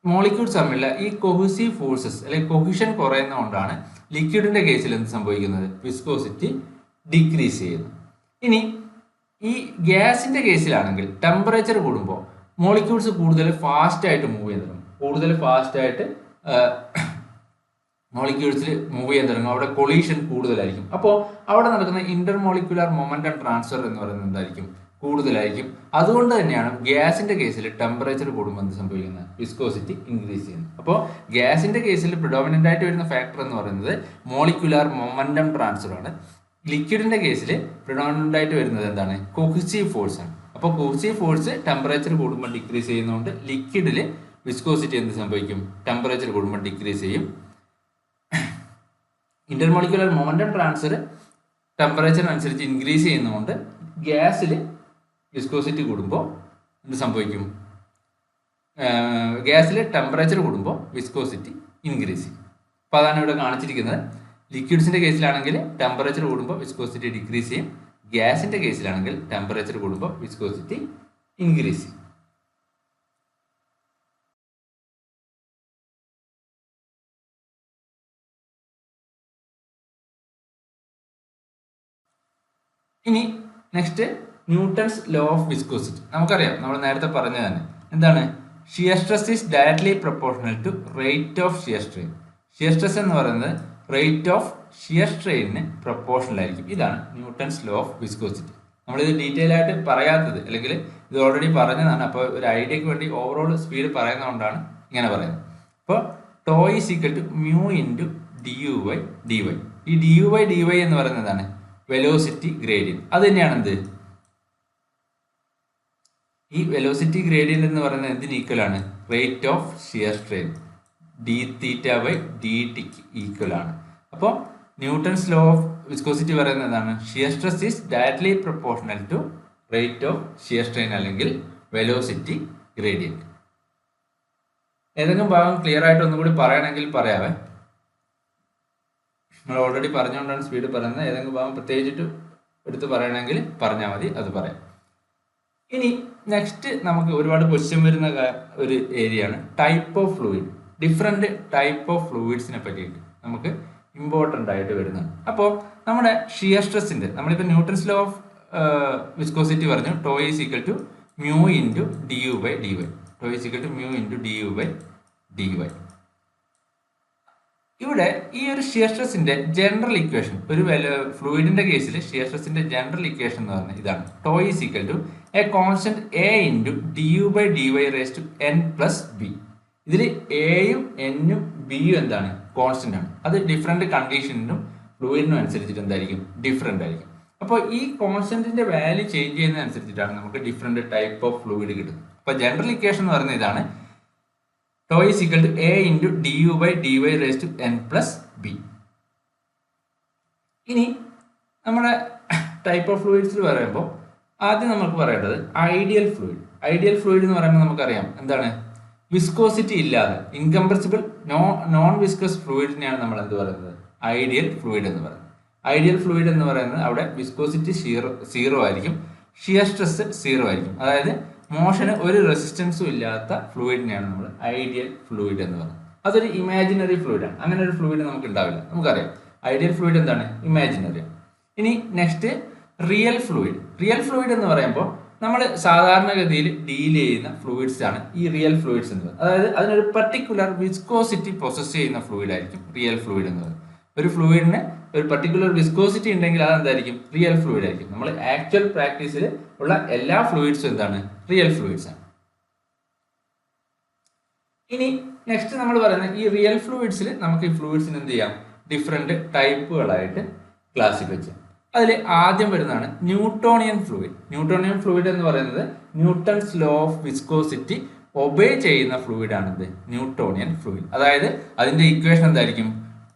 മോളിക്യൂൾസ് തമ്മിലുള്ള ഈ കൊഹിസീവ് ഫോഴ്സസ് അല്ലെങ്കിൽ കൊഹിഷൻ കുറയുന്നതുകൊണ്ടാണ് ലിക്വിഡിന്റെ കേസിൽ എന്ത് സംഭവിക്കുന്നത്? വിസ്കോസിറ്റി ഡിക്രീസ് ചെയ്യുന്നു. ഇനി ഈ ഗ്യാസിന്റെ കേസിലാണെങ്കിൽ ടെമ്പറേച്ചർ കൂടുമ്പോൾ മോളിക്യൂൾസ് കൂടുതൽ ഫാസ്റ്റ് ആയിട്ട് മൂവ് ചെയ്യാൻ തുടങ്ങും. കൂടുതൽ ഫാസ്റ്റ് ആയിട്ട് മോളിക്യൂൾസിൽ മൂവ് ചെയ്യാൻ തുടങ്ങും. അവിടെ കൊളീഷൻ കൂടുതലായിരിക്കും. അപ്പോൾ അവിടെ നടക്കുന്ന ഇന്റർമോളിക്കുലർ മൊമെന്റം ട്രാൻസ്ഫർ എന്ന് പറയുന്നത് എന്തായിരിക്കും? കൂടുതലായിരിക്കും. അതുകൊണ്ട് തന്നെയാണ് ഗ്യാസിന്റെ കേസിൽ ടെമ്പറേച്ചർ കൂടുമ്പോൾ എന്ത് സംഭവിക്കുന്നത്? വിസ്കോസിറ്റി ഇൻക്രീസ് ചെയ്യുന്നത്. അപ്പോൾ ഗ്യാസിന്റെ കേസിൽ പ്രിഡോമിനന്റ് ആയിട്ട് വരുന്ന ഫാക്ടർ എന്ന് പറയുന്നത് മോളിക്കുലർ മൊമെന്റം ട്രാൻസ്ഫർ ആണ്. ലിക്വിഡിന്റെ കേസിൽ പ്രിഡോമിനന്റ് ആയിട്ട് വരുന്നത് എന്താണ്? കൊഹിസീവ് ഫോഴ്സ് ആണ്. അപ്പോൾ കൊഹിസീവ് ഫോഴ്സ് ടെമ്പറേച്ചർ കൂടുമ്പോൾ ഡിക്രീസ് ചെയ്യുന്നതുകൊണ്ട് ലിക്വിഡിൽ വിസ്കോസിറ്റി എന്ത് സംഭവിക്കും? ടെമ്പറേച്ചർ കൂടുമ്പോൾ ഡിക്രീസ് ചെയ്യും. ഇന്റർമോളിക്കുലർ മൊമെന്റം ട്രാൻസ്ഫർ ടെമ്പറേച്ചറിനനുസരിച്ച് ഇൻക്രീസ് ചെയ്യുന്നതുകൊണ്ട് ഗ്യാസിൽ വിസ്കോസിറ്റി കൂടുമ്പോൾ എന്ത് സംഭവിക്കും? ഗ്യാസിൽ ടെമ്പറേച്ചർ കൂടുമ്പോൾ വിസ്കോസിറ്റി ഇൻക്രീസ് ചെയ്യും. അപ്പോൾ അതാണ് ഇവിടെ കാണിച്ചിരിക്കുന്നത്. ലിക്വിഡ്സിന്റെ കേസിലാണെങ്കിൽ ടെമ്പറേച്ചർ കൂടുമ്പോൾ വിസ്കോസിറ്റി ഡിക്രീസ് ചെയ്യും. ഗ്യാസിന്റെ കേസിലാണെങ്കിൽ ടെമ്പറേച്ചർ കൂടുമ്പോൾ വിസ്കോസിറ്റി ഇൻക്രീസ് ചെയ്യും. ഇനി next Newton's law of viscosity. നമുക്കറിയാം, നമ്മൾ നേരത്തെ പറഞ്ഞ തന്നെ എന്താണ്? Shear stress is directly proportional to rate of shear strain. Shear stress എന്ന് പറയുന്നത് റേറ്റ് ഓഫ് ഷിയർ സ്ട്രെയിനിന് പ്രൊപ്പോർഷണൽ ആയിരിക്കും. ഇതാണ് ന്യൂട്ടൺസ് ലോ ഓഫ് വിസ്കോസിറ്റി. നമ്മളിത് ഡീറ്റെയിൽ ആയിട്ട് പറയാത്തത്, അല്ലെങ്കിൽ ഇത് ഓൾറെഡി പറഞ്ഞതാണ്. അപ്പോൾ ഒരു ഐഡിയക്ക് വേണ്ടി ഓവറോൾ സ്പീഡ് പറയുന്നതുകൊണ്ടാണ് ഇങ്ങനെ പറയുന്നത്. അപ്പോൾ tau is equal to mu into d u by d y. ഈ d u by d y എന്ന് പറയുന്നതാണ് വെലോസിറ്റി ഗ്രേഡിയൻറ്റ്. അത് തന്നെയാണ് എന്ത്, ഈ വെലോസിറ്റി ഗ്രേഡിയൻറ്റ് എന്ന് പറയുന്നത് എന്തിന് ഈക്വൽ ആണ്? Rate of shear strain d theta by d ടിക്ക് ഈക്വൽ ആണ്. അപ്പോൾ ന്യൂട്ടൺസ് ലോ ഓഫ് വിസ്കോസിറ്റി പറയുന്നത് എന്താണ്? Shear stress is directly proportional to rate of shear strain അല്ലെങ്കിൽ വെലോസിറ്റി ഗ്രേഡിയൻറ്റ്. ഏതെങ്കിലും ഭാഗം ക്ലിയർ ആയിട്ട് ഒന്നും കൂടി പറയണമെങ്കിൽ പറയാവേ. നമ്മൾ ഓൾറെഡി പറഞ്ഞുകൊണ്ടാണ് സ്പീഡ് പറയുന്നത്. ഏതെങ്കിലും ഭാഗം പ്രത്യേകിച്ചിട്ട് എടുത്ത് പറയണമെങ്കിൽ പറഞ്ഞാൽ മതി, അത് പറയാം. ഇനി നെക്സ്റ്റ് നമുക്ക് ഒരുപാട് ക്വസ്റ്റ്യൻ വരുന്ന ഒരു ഏരിയ ആണ് type of fluid. Different type of ഫ്ലൂയിഡ്സിനെ പറ്റിയിട്ട് നമുക്ക് ഇമ്പോർട്ടൻ്റ് ആയിട്ട് വരുന്നതാണ്. അപ്പോൾ നമ്മുടെ ഷിയർ സ്ട്രെസ്സിൻ്റെ, നമ്മളിപ്പോൾ ന്യൂട്ടൺസ് ലോ ഓഫ് വിസ്കോസിറ്റി പറഞ്ഞു, tau is equal to mu into d u by d y. Tau is equal to mu into d u by d y. ഇവിടെ ഈ ഒരു ഷിയർ സ്ട്രെസ്സിന്റെ ജനറൽ ഇക്വേഷൻ, ഒരു ഫ്ലൂയിഡിന്റെ കേസിൽ ഷിയർ സ്ട്രെസ്സിന്റെ ജനറൽ ഇക്വേഷൻ എന്ന് പറഞ്ഞാൽ ഇതാണ്: tau is equal to a constant a into d u by d y raise to n plus b. ഇതിൽ എയും എന്നും ബിയും എന്താണ്? കോൺസ്റ്റന്റ് ആണ്. അത് ഡിഫറെന്റ് കണ്ടീഷനും ഫ്ലൂയിഡിനും അനുസരിച്ചിട്ട് എന്തായിരിക്കും? ഡിഫറെന്റ് ആയിരിക്കും. അപ്പോൾ ഈ കോൺസ്റ്റന്റിന്റെ വാല്യൂ ചേഞ്ച് ചെയ്യുന്നതനുസരിച്ചിട്ടാണ് നമുക്ക് ഡിഫറെന്റ് ടൈപ്പ് ഓഫ് ഫ്ലൂയിഡ് കിട്ടുന്നത്. അപ്പോൾ ജനറൽ ഇക്വേഷൻ എന്ന് പറയുന്നത് ഇതാണ്: tau is equal to a into d u by d y raise to n plus b. ഇനി നമ്മുടെ ടൈപ്പ് ഓഫ് ഫ്ലൂയിഡ്സിൽ പറയുമ്പോൾ ആദ്യം നമുക്ക് പറയേണ്ടത് ഐഡിയൽ ഫ്ലൂയിഡ്. ഐഡിയൽ ഫ്ലൂയിഡ് എന്ന് പറയുമ്പോൾ നമുക്കറിയാം എന്താണ്? വിസ്കോസിറ്റി ഇല്ലാതെ ഇൻകംപ്രസിബിൾ നോൺ വിസ്കസ് ഫ്ലൂയിഡിനെയാണ് നമ്മൾ എന്ത് പറയുന്നത്? ഐഡിയൽ ഫ്ലൂയിഡ് എന്ന് പറയുന്നത്. ഐഡിയൽ ഫ്ലൂയിഡ് എന്ന് പറയുന്നത് അവിടെ വിസ്കോസിറ്റി സീറോ ആയിരിക്കും, ഷിയർ സ്ട്രെസ് സീറോ ആയിരിക്കും. അതായത് മോഷന് ഒരു റെസിസ്റ്റൻസും ഇല്ലാത്ത ഫ്ലൂയിഡിനെയാണ് നമ്മൾ ഐഡിയൽ ഫ്ലൂയിഡ് എന്ന് പറയുന്നത്. അതൊരു ഇമാജിനറി ഫ്ലൂയിഡാണ്. അങ്ങനെ ഒരു ഫ്ലൂയിഡ് നമുക്ക് ഉണ്ടാവില്ല. നമുക്കറിയാം ഐഡിയൽ ഫ്ലൂയിഡ് എന്താണ്? ഇമാജിനറി. ഇനി next real fluid. Real fluid എന്ന് പറയുമ്പോൾ നമ്മൾ സാധാരണഗതിയിൽ ഡീൽ ചെയ്യുന്ന ഫ്ലൂയിഡ്സ് ആണ് ഈ റിയൽ ഫ്ലൂയിഡ്സ് എന്ന് പറയുന്നത്. അതായത് അതിനൊരു പർട്ടിക്കുലർ വിസ്കോസിറ്റി പ്രൊസസ് ചെയ്യുന്ന ഫ്ലൂയിഡ് ആയിരിക്കും റിയൽ ഫ്ലൂയിഡ് എന്ന് പറയുന്നത്. ഒരു ഫ്ലൂയിഡിന് ഒരു പർട്ടിക്കുലർ വിസ്കോസിറ്റി ഉണ്ടെങ്കിൽ അതെന്തായിരിക്കും? റിയൽ ഫ്ലൂയിഡ് ആയിരിക്കും. നമ്മൾ ആക്ച്വൽ പ്രാക്ടീസിൽ ഉള്ള എല്ലാ ഫ്ലൂയിഡ്സും എന്താണ്? റിയൽ ഫ്ലൂയിഡ്സ് ആണ്. ഇനി നെക്സ്റ്റ് നമ്മൾ പറയുന്നത് ഈ റിയൽ ഫ്ലൂയിഡ്സിൽ നമുക്ക് ഈ ഫ്ലൂയിഡ്സിന് എന്ത് ചെയ്യാം? ഡിഫറെന്റ് ടൈപ്പുകളായിട്ട് ക്ലാസിഫൈ ചെയ്യാം. അതിൽ ആദ്യം വരുന്നതാണ് ന്യൂട്ടോണിയൻ ഫ്ലൂയിഡ്. ന്യൂട്ടോണിയൻ ഫ്ലൂയിഡ് എന്ന് പറയുന്നത് Newton's law of viscosity obey ചെയ്യുന്ന ഫ്ലൂയിഡ് ആണിത് ന്യൂട്ടോണിയൻ ഫ്ലൂയിഡ്. അതായത് അതിന്റെ ഇക്വേഷൻ എന്തായിരിക്കും?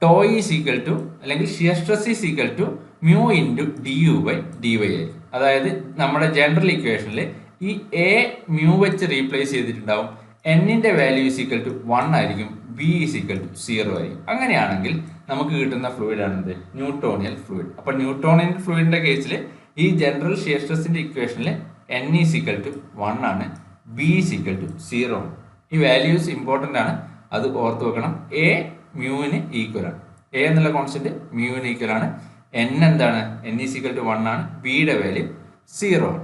ടോ ഈസ് ഈക്വൽ ടു അല്ലെങ്കിൽ shear stress is equal to mu into d u by d y ആയിരിക്കും. അതായത് നമ്മുടെ ജനറൽ ഇക്വേഷനിൽ ഈ എ മ്യൂ വെച്ച് റീപ്ലേസ് ചെയ്തിട്ടുണ്ടാവും. എന്നിന്റെ വാല്യൂ ഈസ് ഈക്വൽ ടു 1 ആയിരിക്കും, ബി ഈസ് ഈക്വൽ ടു 0 ആയിരിക്കും. അങ്ങനെയാണെങ്കിൽ നമുക്ക് കിട്ടുന്ന ഫ്ലൂയിഡ് ആണിത് ന്യൂട്ടോണിയൻ ഫ്ലൂയിഡ്. അപ്പോൾ ന്യൂട്ടോണിയൻ ഫ്ലൂയിഡിന്റെ കേസിൽ ഈ ജനറൽ ഷിയർ സ്ട്രെസിന്റെ ഇക്വേഷനിൽ എൻ ഈസ് ഈക്വൽ ടു 1 ആണ്, ബി ഈസ് ഈക്വൽ ടു 0 ആണ്. ഈ വാല്യൂസ് ഇമ്പോർട്ടൻ്റ് ആണ്, അത് ഓർത്ത് വെക്കണം. എ മ്യൂവിന് ഈക്വൽ ആണ്, എ എന്നുള്ള കോൺസ്റ്റന്റ് മ്യൂവിന് ഈക്വൽ ആണ്. എൻ എന്താണ്? എൻ ഈസ് ഈക്വൽ ടു 1 ആണ്, ബിയുടെ വാല്യൂ 0 ആണ്.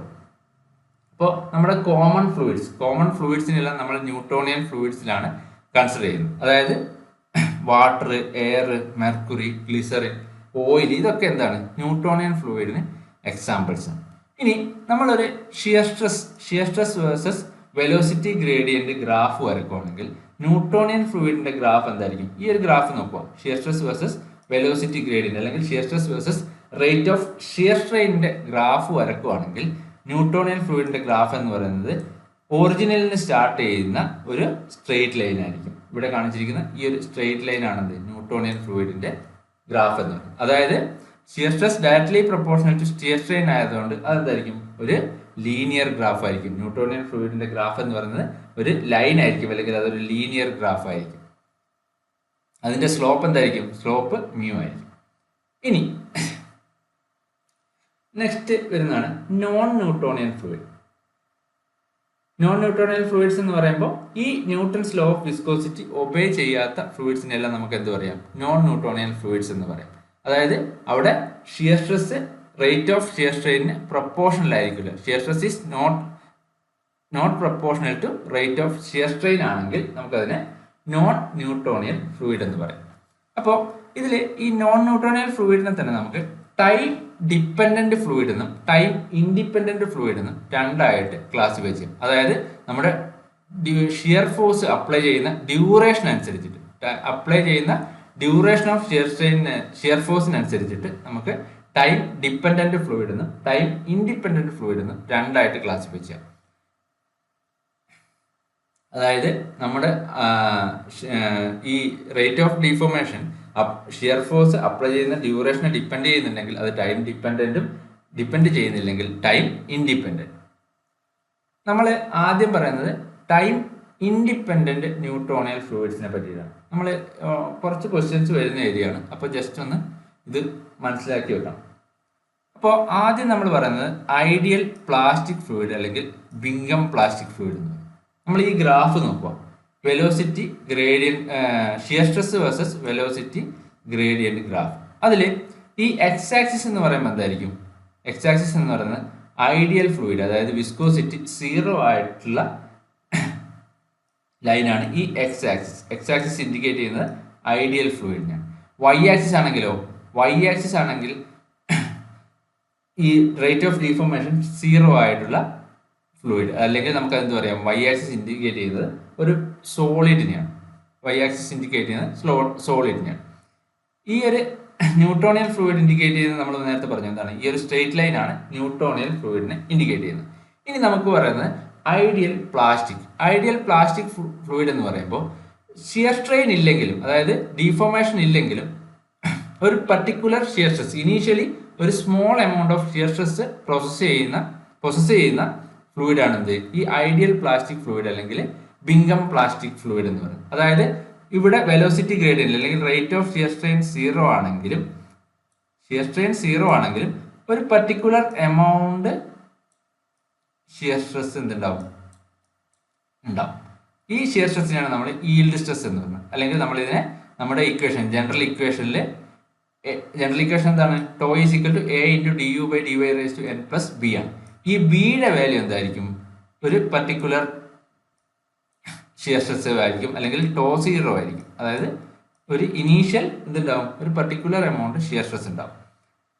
അപ്പോൾ നമ്മുടെ കോമൺ ഫ്ലൂയിഡ്സിനെല്ലാം നമ്മൾ ന്യൂട്ടോണിയൻ ഫ്ലൂയിഡ്സിലാണ് കൺസിഡർ ചെയ്യുന്നത്. അതായത് water, air, mercury, glycerine, oil, ഇതൊക്കെ എന്താണ്? ന്യൂട്ടോണിയൻ ഫ്ലൂയിഡിന് എക്സാമ്പിൾസ് ആണ്. ഇനി നമ്മളൊരു shear stress versus velocity gradient graph വരക്കുകയാണെങ്കിൽ ന്യൂട്ടോണിയൻ ഫ്ലൂയിഡിന്റെ ഗ്രാഫ് എന്തായിരിക്കും? ഈ ഒരു ഗ്രാഫ് നോക്കുക. Shear stress versus velocity gradient അല്ലെങ്കിൽ shear stress versus rate of shear സ്ട്രെയിനിന്റെ ഗ്രാഫ് വരക്കുകയാണെങ്കിൽ ന്യൂട്ടോണിയൻ ഫ്ലൂയിഡിന്റെ ഗ്രാഫ് എന്ന് പറയുന്നത് ഒറിജിനിൽ നിന്ന് സ്റ്റാർട്ട് ചെയ്യുന്ന ഒരു സ്ട്രെയിറ്റ് ലൈൻ ആയിരിക്കും. ഇവിടെ കാണിച്ചിരിക്കുന്ന ഈ ഒരു സ്ട്രെയിറ്റ് ലൈൻ ആണെന്ന് ന്യൂട്ടോണിയൻ ഫ്ലൂയിഡിന്റെ ഗ്രാഫ് എന്ന് പറയുന്നത്. അതായത് shear stress directly proportional to shear strain ആയതുകൊണ്ട് അതെന്തായിരിക്കും? ഒരു ലീനിയർ ഗ്രാഫ് ആയിരിക്കും. ന്യൂട്ടോണിയൻ ഫ്ലൂയിഡിന്റെ ഗ്രാഫ് എന്ന് പറയുന്നത് ഒരു ലൈൻ ആയിരിക്കും, അല്ലെങ്കിൽ അതൊരു ലീനിയർ ഗ്രാഫ് ആയിരിക്കും. അതിന്റെ സ്ലോപ്പ് എന്തായിരിക്കും? സ്ലോപ്പ് മ്യൂ ആയിരിക്കും. ഇനി നെക്സ്റ്റ് വരുന്നതാണ് non Newtonian fluid. Non Newtonian fluids എന്ന് പറയുമ്പോൾ ഈ Newton's law of viscosity obey ചെയ്യാത്ത ഫ്ലൂയിഡ്സിനെല്ലാം നമുക്ക് എന്ത് പറയാം? നോൺ ന്യൂട്ടോണിയൻ ഫ്ലൂയിഡ്സ് എന്ന് പറയാം. അതായത് അവിടെ shear stress rate of shear സ്ട്രെയിനിന് പ്രൊപ്പോർഷണൽ ആയിരിക്കില്ല. Shear stress is not proportional to rate of shear strain ആണെങ്കിൽ നമുക്കതിനെ നോൺ ന്യൂട്ടോണിയൻ ഫ്ലൂയിഡ് എന്ന് പറയും. അപ്പോൾ ഇതിൽ ഈ നോൺ ന്യൂട്ടോണിയൻ ഫ്ലൂയിഡിനെ തന്നെ നമുക്ക് ടൈം ഡിപ്പെൻഡന്റ് ഫ്ലൂയിഡ് എന്നും ടൈം ഇൻഡിപെൻഡന്റ് ഫ്ലൂയിഡ് എന്നും രണ്ടായിട്ട് ക്ലാസിഫൈ ചെയ്യും. അതായത് നമ്മുടെ ഷിയർ ഫോഴ്സ് അപ്ലൈ ചെയ്യുന്ന ഡ്യൂറേഷൻ അനുസരിച്ചിട്ട് അപ്ലൈ ചെയ്യുന്ന ഡ്യൂറേഷൻ ഓഫ് ഷിയർ ഫോഴ്സിനനുസരിച്ചിട്ട് നമുക്ക് ടൈം ഡിപ്പെൻഡന്റ് ഫ്ലൂയിഡ് എന്നും ടൈം ഇൻഡിപെൻഡന്റ് ഫ്ലൂയിഡ് എന്നും രണ്ടായിട്ട് ക്ലാസിഫൈ ചെയ്യാം. അതായത് നമ്മുടെ ഈ rate of deformation shear force apply ചെയ്യുന്ന ഡ്യൂറേഷനെ ഡിപ്പെൻഡ് ചെയ്യുന്നുണ്ടെങ്കിൽ അത് ടൈം ഡിപ്പെൻഡന്റും, ഡിപ്പെൻഡ് ചെയ്യുന്നില്ലെങ്കിൽ ടൈം ഇൻഡിപെൻഡന്റ്. നമ്മൾ ആദ്യം പറയുന്നത് ടൈം ഇൻഡിപെൻഡന്റ് ന്യൂട്രോണിയൽ ഫ്ലൂയിഡ്സിനെ പറ്റിയിട്ടാണ്. നമ്മൾ കുറച്ച് ക്വസ്റ്റ്യൻസ് വരുന്ന ഏരിയയാണ്, അപ്പോൾ ജസ്റ്റ് ഒന്ന് ഇത് മനസ്സിലാക്കി വെക്കണം. അപ്പോൾ ആദ്യം നമ്മൾ പറയുന്നത് ഐഡിയൽ പ്ലാസ്റ്റിക് ഫ്ലൂയിഡ് അല്ലെങ്കിൽ ബിംഗം പ്ലാസ്റ്റിക് ഫ്ലൂയിഡ് എന്ന് പറയും. നമ്മൾ ഈ ഗ്രാഫ് നോക്കുക, velocity gradient, shear stress versus velocity gradient graph. അതിൽ ഈ എക്സ് ആക്സിസ് എന്ന് പറയുമ്പോൾ എന്തായിരിക്കും? എക്സ് ആക്സിസ് എന്ന് പറയുന്നത് ഐഡിയൽ ഫ്ലൂയിഡ്, അതായത് വിസ്കോസിറ്റി 0 ആയിട്ടുള്ള ലൈനാണ് ഈ X axis. X axis indicate ചെയ്യുന്നത് ഐഡിയൽ ഫ്ലൂയിഡിനാണ്. വൈ ആക്സിസ് ആണെങ്കിലോ, വൈ ആക്സിസ് ആണെങ്കിൽ ഈ റേറ്റ് ഓഫ് ഡീഫോർമേഷൻ 0 ആയിട്ടുള്ള ഫ്ലൂയിഡ്, അല്ലെങ്കിൽ നമുക്ക് എന്ത് പറയാം, വൈ ആക്സിസ് ഇൻഡിക്കേറ്റ് ചെയ്യുന്നത് ഒരു സോളിഡിനെയാണ്. വൈ ആക്സിസ് ഇൻഡിക്കേറ്റ് ചെയ്യുന്നത് സോളിഡിനെയാണ്. ഈ ഒരു ന്യൂട്രോണിയൽ ഫ്ലൂയിഡ് ഇൻഡിക്കേറ്റ് ചെയ്യുന്നത് നമ്മൾ നേരത്തെ പറഞ്ഞു എന്താണ്, ഈ ഒരു സ്ട്രെയിറ്റ് ലൈൻ ആണ് ന്യൂട്രോണിയൽ ഫ്ലൂയിഡിനെ ഇൻഡിക്കേറ്റ് ചെയ്യുന്നത്. ഇനി നമുക്ക് പറയുന്നത് ഐഡിയൽ പ്ലാസ്റ്റിക് ഫ്ലൂയിഡ് എന്ന് പറയുമ്പോൾ ഷിയർ സ്ട്രെയിൻ ഇല്ലെങ്കിലും, അതായത് ഡീഫോർമേഷൻ ഇല്ലെങ്കിലും ഒരു പർട്ടിക്കുലർ ഷിയർ സ്ട്രെസ്, ഇനീഷ്യലി ഒരു small amount of shear stress process ചെയ്യുന്ന ഫ്ലൂയിഡ് ആണ് എന്ത്, ഈ ഐഡിയൽ പ്ലാസ്റ്റിക് ഫ്ലൂയിഡ് അല്ലെങ്കിൽ ബിംഗം പ്ലാസ്റ്റിക് ഫ്ലൂയിഡ് എന്ന് പറയുന്നത്. അതായത് ഇവിടെ വെലോസിറ്റി ഗ്രേഡിയന്റ് അല്ലെങ്കിൽ റേറ്റ് ഓഫ് ഷിയർ സ്ട്രെയിൻ 0 ആണെങ്കിലും ഒരു പർട്ടിക്കുലർ എമൗണ്ട് ഷിയർ സ്ട്രെസ് എന്തുണ്ടാവും, ഉണ്ടാവും. ഈ ഷിയർ സ്ട്രെസ്സിനാണ് നമ്മൾ ഈൽഡ് സ്ട്രെസ് എന്ന് പറയുന്നത്. അല്ലെങ്കിൽ നമ്മൾ ഇതിനെ നമ്മുടെ ഇക്വേഷൻ, ജനറൽ ഇക്വേഷൻ എന്താണ്, tau is equal to a into d u by d y raise to n plus b ആണ്. ഈ ബിയുടെ വാല്യൂ എന്തായിരിക്കും, ഒരു പർട്ടിക്കുലർ ഷിയർ സ്ട്രെസ് ആയിരിക്കും, അല്ലെങ്കിൽ ടോ 0 ആയിരിക്കും. അതായത് ഒരു ഇനീഷ്യൽ എന്തുണ്ടാവും, ഒരു പർട്ടിക്കുലർ എമൗണ്ട് ഷിയർ സ്ട്രെസ് ഉണ്ടാവും.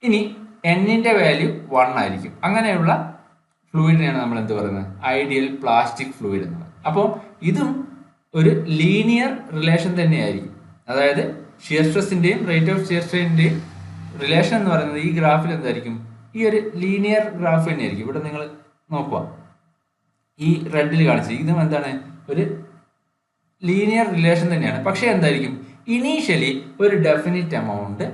ഇനി എന്നിന്റെ വാല്യൂ 1 ആയിരിക്കും. അങ്ങനെയുള്ള ഫ്ലൂയിഡിനെയാണ് നമ്മൾ എന്ത് പറയുന്നത്, ഐഡിയൽ പ്ലാസ്റ്റിക് ഫ്ലൂയിഡ് എന്ന് പറയുന്നത്. അപ്പോൾ ഇതും ഒരു ലീനിയർ റിലേഷൻ തന്നെയായിരിക്കും. അതായത് ഷിയർ സ്ട്രെസ്സിന്റെയും റേറ്റ് ഓഫ് ഷിയർ സ്ട്രെയിനിന്റെയും റിലേഷൻ എന്ന് പറയുന്നത് ഈ ഗ്രാഫിൽ എന്തായിരിക്കും, ഈ ഒരു ലീനിയർ ഗ്രാഫ് തന്നെയായിരിക്കും. ഇവിടെ നിങ്ങൾ നോക്കുക, ഈ റെഡിൽ കാണിച്ചിരിക്കും, ഇതും എന്താണ്, ഒരു ലീനിയർ റിലേഷൻ തന്നെയാണ്. പക്ഷെ എന്തായിരിക്കും, ഇനീഷ്യലി ഒരു definite amount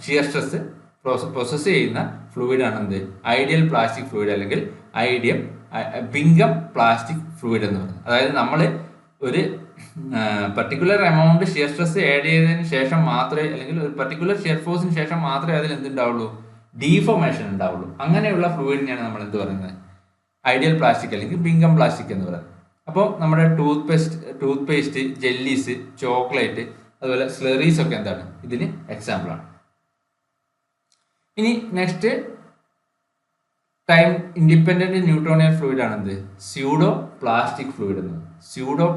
shear stress process ചെയ്യുന്ന ഫ്ലൂയിഡ് ആണ് എന്ത്, ഐഡിയൽ പ്ലാസ്റ്റിക് ഫ്ലൂയിഡ് അല്ലെങ്കിൽ ബിംഗം പ്ലാസ്റ്റിക് ഫ്ലൂയിഡ് എന്ന് പറയുന്നത്. അതായത് നമ്മൾ ഒരു particular amount shear stress add ചെയ്തതിന് ശേഷം മാത്രമേ, അല്ലെങ്കിൽ ഒരു പർട്ടിക്കുലർ ഷിയർ ഫോഴ്സിന് ശേഷം മാത്രമേ അതിൽ എന്തുണ്ടാവുള്ളൂ, ഡീഫോർമേഷൻ ഉണ്ടാവുള്ളൂ. അങ്ങനെയുള്ള ഫ്ലൂയിഡിനെയാണ് നമ്മൾ എന്ത് പറയുന്നത്, ഐഡിയൽ പ്ലാസ്റ്റിക് അല്ലെങ്കിൽ ബിംഗം പ്ലാസ്റ്റിക് എന്ന് പറയുന്നത്. അപ്പോൾ നമ്മുടെ ടൂത്ത് പേസ്റ്റ്, ജെല്ലീസ്, ചോക്ലേറ്റ്, അതുപോലെ സ്ലറീസ് ഒക്കെ എന്താണ് ഇതിന് എക്സാമ്പിളാണ്. ഇനി next time independent Newtonian fluid ആണ് എന്ത്, സ്യൂഡോ പ്ലാസ്റ്റിക് ഫ്ലൂയിഡ് എന്ന്. സ്യൂഡോ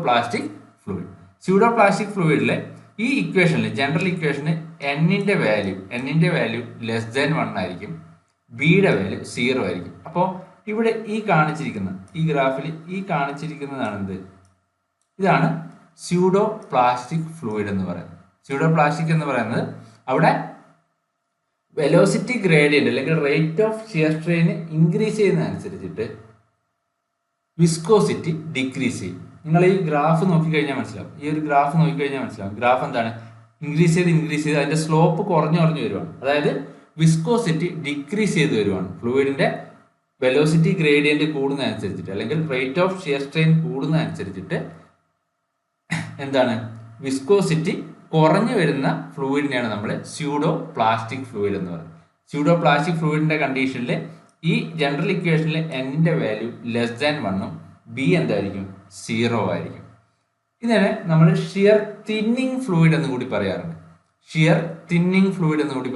പ്ലാസ്റ്റിക് ഫ്ലൂയിഡിലെ ഈ ഇക്വേഷനിൽ, ജനറൽ ഇക്വേഷന് എന്നിന്റെ വാല്യൂ ലെസ് ദാൻ 1 ആയിരിക്കും, ബിയുടെ വാല്യൂ 0 ആയിരിക്കും. അപ്പോൾ ഇവിടെ ഈ ഗ്രാഫിൽ ഈ കാണിച്ചിരിക്കുന്നതാണ് എന്ത്, ഇതാണ് സ്യൂഡോ പ്ലാസ്റ്റിക് ഫ്ലൂയിഡ് എന്ന് പറയുന്നത്. സ്യൂഡോ പ്ലാസ്റ്റിക് എന്ന് പറയുന്നത് അവിടെ വെലോസിറ്റി ഗ്രേഡിയന്റ് അല്ലെങ്കിൽ rate of shear strain increase ചെയ്യുന്നതനുസരിച്ചിട്ട് വിസ്കോസിറ്റി ഡിക്രീസ് ചെയ്യും. നിങ്ങൾ ഈ ഗ്രാഫ് നോക്കിക്കഴിഞ്ഞാൽ മനസ്സിലാവും. ഗ്രാഫ് എന്താണ്, ഇൻക്രീസ് ചെയ്ത് അതിന്റെ സ്ലോപ്പ് കുറഞ്ഞു വരുവാണ്. അതായത് വിസ്കോസിറ്റി ഡിക്രീസ് ചെയ്ത് വരുവാണ്. ഫ്ലൂയിഡിന്റെ വെലോസിറ്റി ഗ്രേഡിയന്റ് കൂടുന്നതനുസരിച്ചിട്ട് അല്ലെങ്കിൽ റേറ്റ് ഓഫ് ഷിയർ സ്ട്രെയിൻ കൂടുന്നതനുസരിച്ചിട്ട് എന്താണ്, വിസ്കോസിറ്റി കുറഞ്ഞു വരുന്ന ഫ്ലൂയിഡിനെയാണ് നമ്മൾ സ്യൂഡോ പ്ലാസ്റ്റിക് ഫ്ലൂയിഡ് എന്ന് പറയുന്നത്. സ്യൂഡോ പ്ലാസ്റ്റിക് ഫ്ലൂയിഡിന്റെ കണ്ടീഷനിൽ ഈ ജനറൽ ഇക്വേഷനിൽ എന്നിന്റെ വാല്യൂ ലെസ് ദാൻ 1ഉം ബി എന്തായിരിക്കും, 0 ആയിരിക്കും. ഇതിനെ നമ്മൾ ഷിയർ തിന്നിങ് ഫ്ലൂയിഡ് എന്ന് കൂടി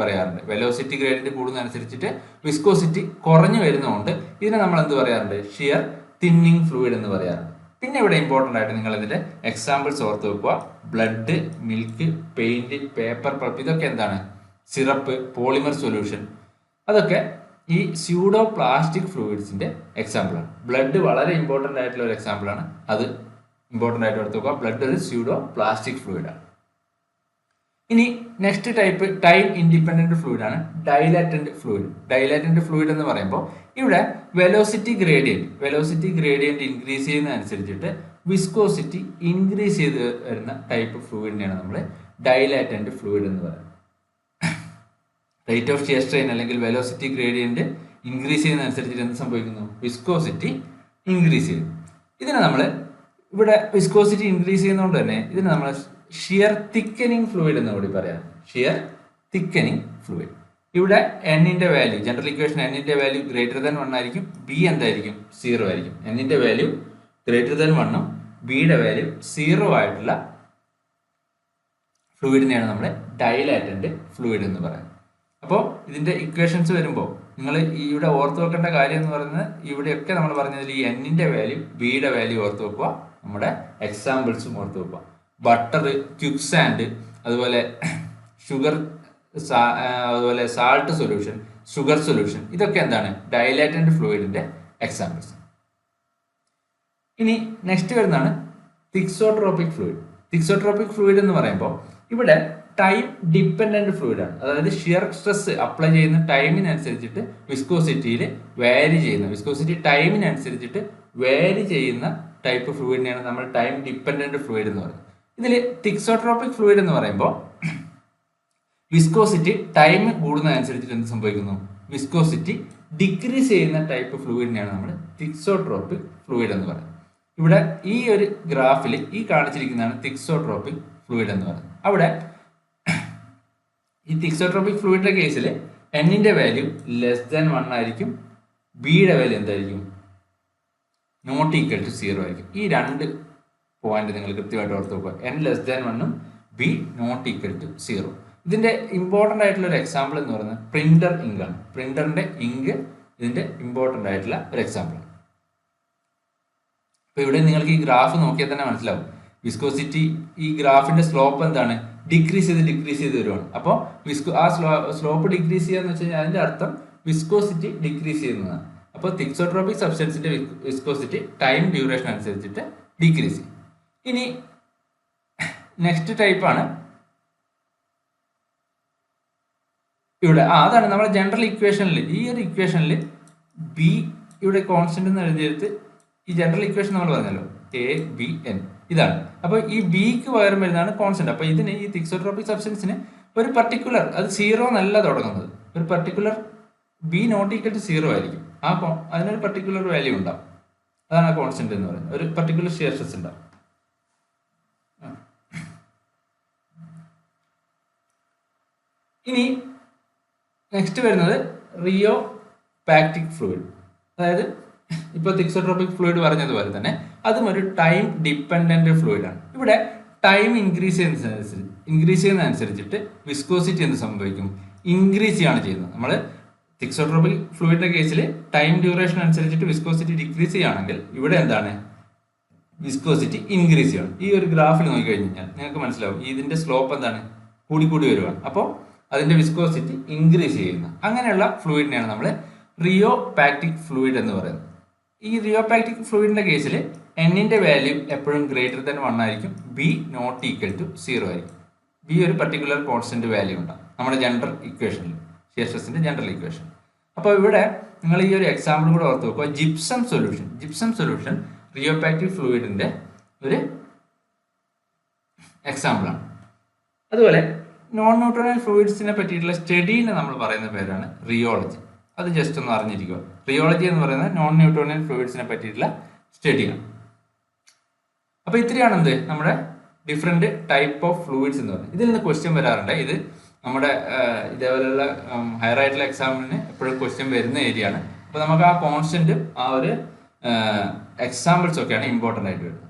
പറയാറുണ്ട്. വെലോസിറ്റി ഗ്രേഡിയന്റ് കൂടുന്നതനുസരിച്ചിട്ട് വിസ്കോസിറ്റി കുറഞ്ഞു വരുന്നതുകൊണ്ട് ഇതിനെ നമ്മൾ എന്ത് പറയാറുണ്ട്, ഷിയർ തിന്നിങ് ഫ്ലൂയിഡ് എന്ന് പറയാറുണ്ട്. പിന്നെ ഇവിടെ ഇമ്പോർട്ടൻ്റ് ആയിട്ട് നിങ്ങൾ ഇതിന്റെ എക്സാമ്പിൾസ് ഓർത്ത് വെക്കുക. Blood, milk, paint, paper pulp, ഇതൊക്കെ എന്താണ്, സിറപ്പ്, പോളിമർ സൊല്യൂഷൻ, അതൊക്കെ ഈ സ്യൂഡോ പ്ലാസ്റ്റിക് ഫ്ലൂയിഡ്സിന്റെ എക്സാമ്പിളാണ്. ബ്ലഡ് വളരെ ഇമ്പോർട്ടൻ്റ് ആയിട്ടുള്ള ഒരു എക്സാമ്പിളാണ്. അത് ഇമ്പോർട്ടൻ്റ് ആയിട്ട് എടുത്ത് നോക്കുക. ബ്ലഡ് ഒരു സ്യൂഡോ പ്ലാസ്റ്റിക് ഫ്ലൂയിഡാണ്. ഇനി next type time independent fluid ആണ് ഡൈലാറ്റന്റ് ഫ്ലൂയിഡ്. ഡൈലാറ്റന്റ് ഫ്ലൂയിഡ് എന്ന് പറയുമ്പോൾ ഇവിടെ വെലോസിറ്റി ഗ്രേഡിയന്റ് ഇൻക്രീസ് ചെയ്യുന്നതനുസരിച്ചിട്ട് വിസ്കോസിറ്റി ഇൻക്രീസ് ചെയ്ത് വരുന്ന ടൈപ്പ് ഫ്ലൂയിഡിനെയാണ് നമ്മൾ ഡൈലാറ്റന്റ് ഫ്ലൂയിഡ് എന്ന് പറയുന്നത്. റേറ്റ് ഓഫ് ഷിയർ സ്ട്രെയിൻ അല്ലെങ്കിൽ വെലോസിറ്റി ഗ്രേഡിയന്റ് ഇൻക്രീസ് ചെയ്യുന്നതനുസരിച്ചിട്ട് എന്ത് സംഭവിക്കുന്നു? വിസ്കോസിറ്റി ഇൻക്രീസ് ചെയ്യുന്നു. ഇതിനെ നമ്മൾ ഇവിടെ വിസ്കോസിറ്റി ഇൻക്രീസ് ചെയ്യുന്നതുകൊണ്ട് തന്നെ ഇതിനെ നമ്മൾ ഷിയർ തിക്കനിങ് ഫ്ലൂയിഡ് എന്ന് കൂടി പറയാം. Shear thickening fluid. ഇവിടെ എന്നിന്റെ വാല്യൂ, ജനറൽ ഇക്വേഷൻ എന്നിന്റെ വാല്യൂ ഗ്രേറ്റർ ദാൻ 1 ആയിരിക്കും. ബി എന്തായിരിക്കും? 0 ആയിരിക്കും. എന്നിന്റെ വാല്യൂ ഗ്രേറ്റർ ദാൻ 1ഉം ബിയുടെ വാല്യൂ 0 ആയിട്ടുള്ള ഫ്ലൂയിഡിനെയാണ് നമ്മൾ ഡൈലാറ്റന്റ് ഫ്ലൂയിഡ് എന്ന് പറയുന്നത്. അപ്പോൾ ഇതിന്റെ ഇക്വേഷൻസ് വരുമ്പോൾ നിങ്ങൾ ഇവിടെ ഓർത്ത് വെക്കേണ്ട കാര്യം എന്ന് പറയുന്നത് ഇവിടെയൊക്കെ നമ്മൾ പറഞ്ഞതിൽ ഈ എന്നിന്റെ വാല്യൂ ബിയുടെ വാല്യൂ ഓർത്ത് വെക്കുക. നമ്മുടെ എക്സാമ്പിൾസും ഓർത്ത് വെക്കുക. ബട്ടർ, ക്വിക്ക് സാൻഡ്, അതുപോലെ ഷുഗർ, അതുപോലെ സാൾട്ട് സൊല്യൂഷൻ, ഷുഗർ സൊല്യൂഷൻ, ഇതൊക്കെ എന്താണ്? ഡൈലാറ്റന്റ് ഫ്ലൂയിഡിന്റെ എക്സാമ്പിൾസ്. ഇനി നെക്സ്റ്റ് വരുന്നതാണ് തിക്സോട്രോപിക് ഫ്ലൂയിഡ്. തിക്സോട്രോപിക് ഫ്ലൂയിഡ് എന്ന് പറയുമ്പോൾ ഇവിടെ ടൈം ഡിപ്പെൻഡന്റ് ഫ്ലൂയിഡ് ആണ്. അതായത് ഷിയർ സ്ട്രെസ് അപ്ലൈ ചെയ്യുന്ന ടൈമിനനുസരിച്ചിട്ട് വിസ്കോസിറ്റിയിൽ വാരി ചെയ്യുന്ന, വിസ്കോസിറ്റി ടൈമിനനുസരിച്ചിട്ട് വാരി ചെയ്യുന്ന ടൈപ്പ് ഫ്ലൂയിഡിനെയാണ് നമ്മൾ ടൈം ഡിപ്പെൻഡന്റ് ഫ്ലൂയിഡ് എന്ന് പറയുന്നത്. ഇതിൽ തിക്സോട്രോപിക് ഫ്ലൂയിഡ് എന്ന് പറയുമ്പോൾ വിസ്കോസിറ്റി ടൈം കൂടുന്നതനുസരിച്ചിട്ട് എന്ത് സംഭവിക്കുന്നു? വിസ്കോസിറ്റി ഡിക്രീസ് ചെയ്യുന്ന ടൈപ്പ് ഫ്ലൂയിഡിനെയാണ് നമ്മൾ തിക്സോട്രോപിക് ഫ്ലൂയിഡ് എന്ന് പറയുന്നത്. ഇവിടെ ഈ ഒരു ഗ്രാഫിൽ ഈ കാണിച്ചിരിക്കുന്നതാണ് തിക്സോട്രോപിക് ഫ്ലൂയിഡ് എന്ന് പറയുന്നത്. അവിടെ ഈ തിക്സോട്രോപിക് ഫ്ലൂയിഡിന്റെ കേസിൽ എന്നിന്റെ വാല്യൂ ലെസ് ദാൻ 1 ആയിരിക്കും. ബിയുടെ വാല്യൂ എന്തായിരിക്കും? നോട്ട് ഈക്വൽ ടു 0 ആയിരിക്കും. ഈ രണ്ട് പോയിന്റ് നിങ്ങൾ കൃത്യമായിട്ട് ഓർത്ത് വെക്കുക. എൻ ലെസ് ദാൻ 1ഉം ബി നോട്ട് ഈക്വൽ ടു 0. ഇതിന്റെ ഇമ്പോർട്ടൻ്റ് ആയിട്ടുള്ള ഒരു എക്സാമ്പിൾ എന്ന് പറയുന്നത് പ്രിന്റർ ഇങ്ക് ആണ്. പ്രിന്ററിന്റെ ഇങ്ക് ഇതിന്റെ ഇമ്പോർട്ടൻ്റ് ആയിട്ടുള്ള ഒരു എക്സാമ്പിൾ ആണ്. അപ്പൊ ഇവിടെ നിങ്ങൾക്ക് ഈ ഗ്രാഫ് നോക്കിയാൽ തന്നെ മനസ്സിലാവും. വിസ്കോസിറ്റി, ഈ ഗ്രാഫിന്റെ സ്ലോപ്പ് എന്താണ്? ഡിക്രീസ് ചെയ്ത് വരുവാണ്. അപ്പോൾ ആ സ്ലോപ്പ് ഡിക്രീസ് ചെയ്യാന്ന് വെച്ച് കഴിഞ്ഞാൽ അതിന്റെ അർത്ഥം വിസ്കോസിറ്റി ഡിക്രീസ് ചെയ്യുന്നതാണ്. അപ്പോൾ തിക്സോട്രോപിക് സബ്സ്റ്റൻസിന്റെ വിസ്കോസിറ്റി ടൈം ഡ്യൂറേഷൻ അനുസരിച്ചിട്ട് ഡിക്രീസ് ചെയ്യും. ഇനി നെക്സ്റ്റ് ടൈപ്പാണ് ഇവിടെ. അതാണ് നമ്മുടെ ജനറൽ ഇക്വേഷനിൽ, ഈ ഒരു ഇക്വേഷനിൽ ബി ഇവിടെ കോൺസ്റ്റന്റ് എന്ന് എഴുതിയെടുത്ത് ഈ ജനറൽ ഇക്വേഷൻ നമ്മൾ പറഞ്ഞല്ലോ ABN ഇതാണ്. അപ്പോൾ ഈ ബിക്ക് പകരം വരുന്നതാണ് കോൺസ്റ്റന്റ്. അപ്പോൾ ഇതിന് ഈ തിക്സോട്രോപിക് സബ്സ്റ്റൻസിന് ഒരു പർട്ടിക്കുലർ, അത് 0 എന്നല്ല തുടങ്ങുന്നത്, ഒരു particular b not equal to 0 ആയിരിക്കും. അതിനൊരു പർട്ടിക്കുലർ വാല്യൂ ഉണ്ടാവും. അതാണ് ആ കോൺസ്റ്റന്റ് എന്ന് പറയുന്നത്. ഒരു പർട്ടിക്കുലർ ഷിയർ സ്ട്രെസ് ഉണ്ടാവും. ഇനി നെക്സ്റ്റ് വരുന്നത് റിയോപാക്റ്റിക് ഫ്ലൂയിഡ്. അതായത് ഇപ്പോൾ തിക്സോട്രോപിക് ഫ്ലൂയിഡ് പറഞ്ഞതുപോലെ തന്നെ അതും ഒരു ടൈം ഡിപ്പെൻഡന്റ് ഫ്ലൂയിഡ് ആണ്. ഇവിടെ ടൈം ഇൻക്രീസ് ചെയ്യുന്നതനുസരിച്ചിട്ട് വിസ്കോസിറ്റി എന്ത് സംഭവിക്കും? ഇൻക്രീസ് ചെയ്യാണ് ചെയ്യുന്നത്. നമ്മൾ തിക്സോട്രോപിക് ഫ്ലൂയിഡിന്റെ കേസിൽ ടൈം ഡ്യൂറേഷൻ അനുസരിച്ചിട്ട് വിസ്കോസിറ്റി ഡിക്രീസ് ചെയ്യുകയാണെങ്കിൽ ഇവിടെ എന്താണ്? വിസ്കോസിറ്റി ഇൻക്രീസ് ചെയ്യണം. ഈ ഒരു ഗ്രാഫിൽ നോക്കിക്കഴിഞ്ഞാൽ നിങ്ങൾക്ക് മനസ്സിലാവും ഇതിന്റെ സ്ലോപ്പ് എന്താണ്? കൂടി വരുവാണ്. അപ്പോൾ അതിന്റെ വിസ്കോസിറ്റി ഇൻക്രീസ് ചെയ്യുന്ന അങ്ങനെയുള്ള ഫ്ലൂയിഡിനെയാണ് നമ്മൾ റിയോപാക്റ്റിക് ഫ്ലൂയിഡ് എന്ന് പറയുന്നത്. ഈ റിയോപാക്റ്റിക് ഫ്ലൂയിഡിന്റെ കേസിൽ എന്നിന്റെ വാല്യൂ എപ്പോഴും ഗ്രേറ്റർ ദാൻ 1 ആയിരിക്കും. ബി നോട്ട് ഈക്വൽ ടു 0 ആയിരിക്കും. ബി ഒരു പർട്ടിക്കുലർ കോൺസ്റ്റന്റ് വാല്യൂ ഉണ്ടാകും നമ്മുടെ ജനറൽ ഇക്വേഷനിൽ, ഷിയർ സ്ട്രെസിന്റെ ജനറൽ ഇക്വേഷൻ. അപ്പോൾ ഇവിടെ നിങ്ങൾ ഈ ഒരു എക്സാമ്പിൾ കൂടെ ഓർത്ത് വെക്കുക. ജിപ്സം സൊല്യൂഷൻ റിയോപാക്റ്റിക് ഫ്ലൂയിഡിന്റെ ഒരു എക്സാമ്പിളാണ്. അതുപോലെ നോൺ ന്യൂട്രോണൽ ഫ്ലൂയിഡ്സിനെ പറ്റിയിട്ടുള്ള സ്റ്റഡീനെ നമ്മൾ പറയുന്ന പേരാണ് റിയോളജി. അത് ജസ്റ്റ് ഒന്ന് അറിഞ്ഞിരിക്കുക. റിയോളജി എന്ന് പറയുന്നത് നോൺ ന്യൂട്രോണൽ ഫ്ലൂയിഡ്സിനെ പറ്റിയിട്ടുള്ള സ്റ്റഡിയാണ്. അപ്പോൾ ഇത്രയാണ് എന്ത് നമ്മുടെ ഡിഫറെന്റ് ടൈപ്പ് ഓഫ് ഫ്ലൂയിഡ്സ് എന്ന് പറയുന്നത്. ഇതിൽ നിന്ന് ക്വസ്റ്റ്യൻ വരാറുണ്ട്. ഇത് നമ്മുടെ ഇതേപോലെയുള്ള ഹയർ ആയിട്ടുള്ള എക്സാമിന് എപ്പോഴും ക്വസ്റ്റ്യൻ വരുന്ന ഏരിയ ആണ്. അപ്പോൾ നമുക്ക് ആ കോൺസ്റ്റന്റും ആ ഒരു എക്സാമ്പിൾസ് ഒക്കെയാണ് ഇമ്പോർട്ടൻ്റ് ആയിട്ട് വരുന്നത്.